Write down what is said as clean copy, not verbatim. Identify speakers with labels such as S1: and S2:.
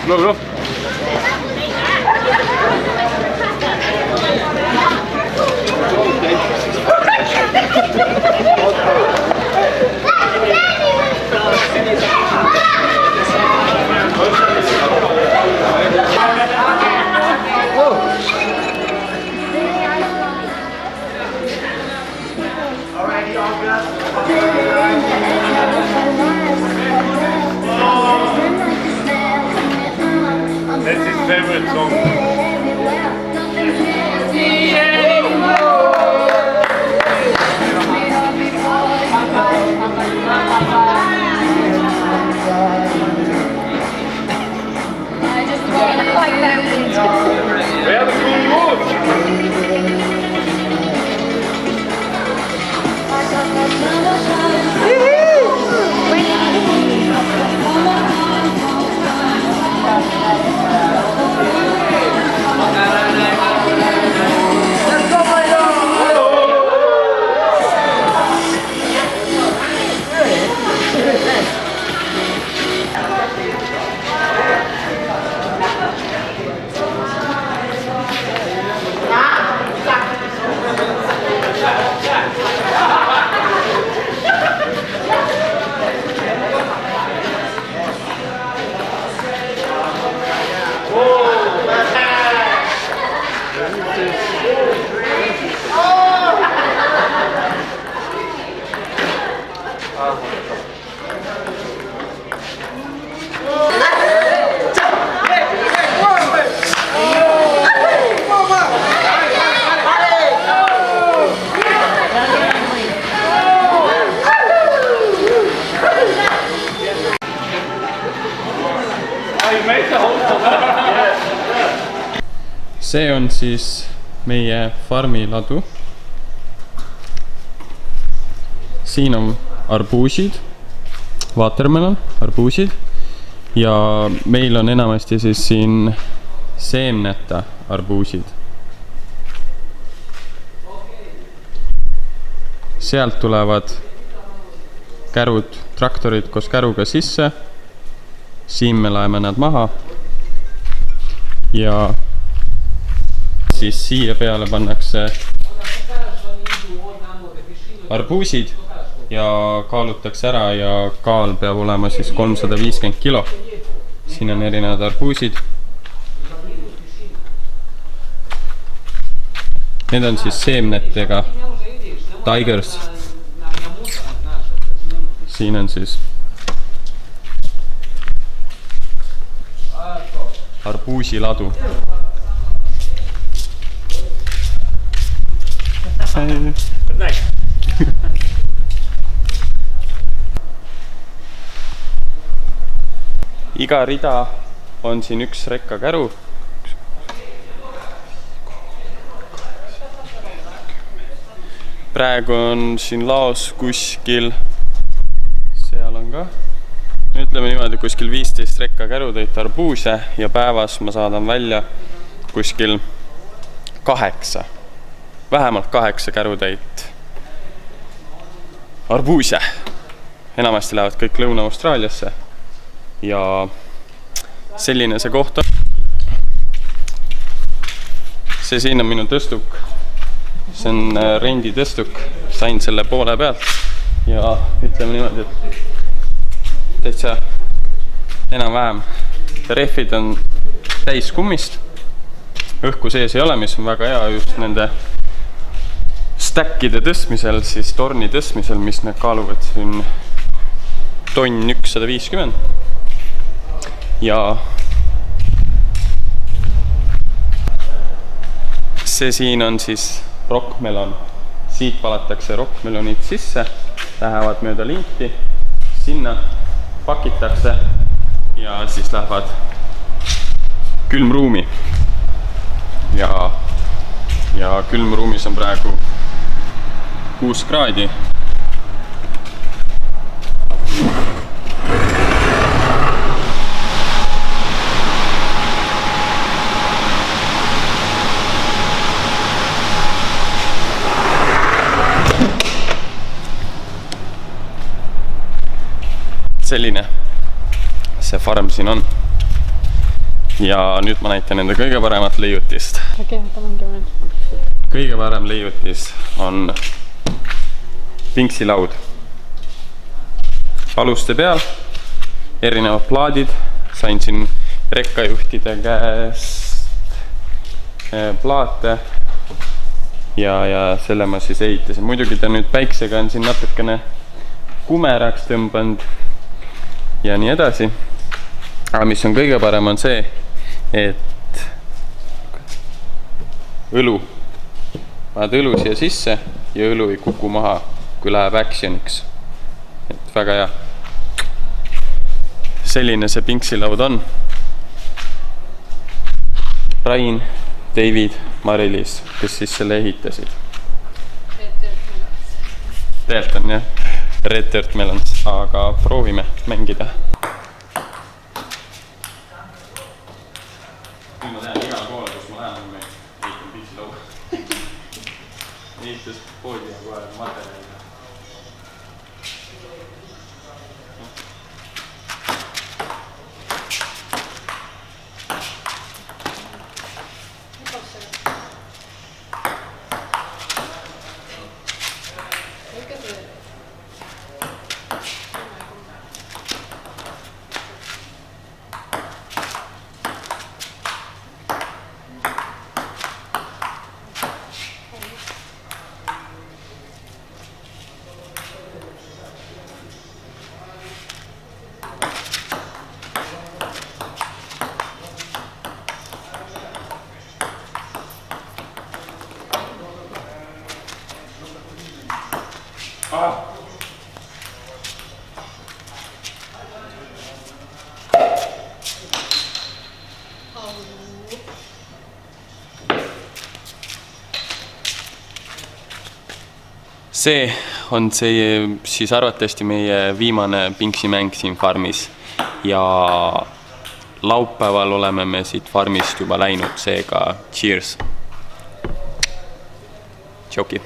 S1: Go, go. That's his favorite song. Where the cool See on siis meie farmi ladu. Siin on arbuusid, watermelon, arbuusid ja meil on enamasti siis siin seemneta arbuusid. Sealt tulevad kärud, traktorid koos käruga sisse. Siin me laeme nad maha ja siis siia peale pannakse arbuusid ja kaalutakse ära ja kaal peab olema siis 350 kilo. Siin on erinevad arbuusid. Need on siis seemnetega Tigers. Siin on siis arbuusiladu. Iga rida on siin üks rekkakäru. Praegu on siin laos kuskil, seal on ka, ütleme niimoodi, kuskil 15 rekkakärutäit arbuuse ja päevas ma saadan välja kuskil 8. Vähemalt 8 kärutäit arbuuse. Enamasti lähevad kõik Lõuna-Austraaliasse ja selline see koht on. See siin on minu tõstuk. See on renditõstuk. Sain selle poole pealt ja ütleme niimoodi, et täitsa enam-vähem. Rehvid on täis kummist. Õhku sees ei ole, mis on väga hea just nende stackide tõstmisel, siis torni tõstmisel, mis need kaaluvad siin tonn 150. Ja see siin on siis rockmelon. Siit valatakse rockmelonid sisse, lähevad mööda linti, sinna pakitakse ja siis lähevad külmruumi. Ja külmruumis on praegu 6 kraadi. Selline see farm siin on. ja nüüd ma näitan enda kõige paremat leiutist. Kõige parem leiutis on pinksilaud. Aluste peal erinevad plaadid, sain siin rekkajuhtide käest plaate ja selle ma siis ehitasin. Muidugi ta nüüd päiksega on siin natukene kumeraks tõmbanud ja nii edasi. Aga mis on kõige parem on see, et õlu. Paned õlu siia sisse ja õlu ei kuku maha, kui läheb actioniks. Et väga hea. Selline see pinksilaud on. Rain, David, Mari-Liis, kes siis selle ehitasid. Tegelikult on jah, Red Dirt Melons, aga proovime mängida. Nüüd ma tean igal pool, kus ma lähen, me ehitan pinksilaud. Ehitas poodi ja kohe materjalida. See on siis arvatavasti meie viimane pinksimäng siin farmis ja laupäeval oleme me siit farmist juba läinud, seega cheers! Tšauki!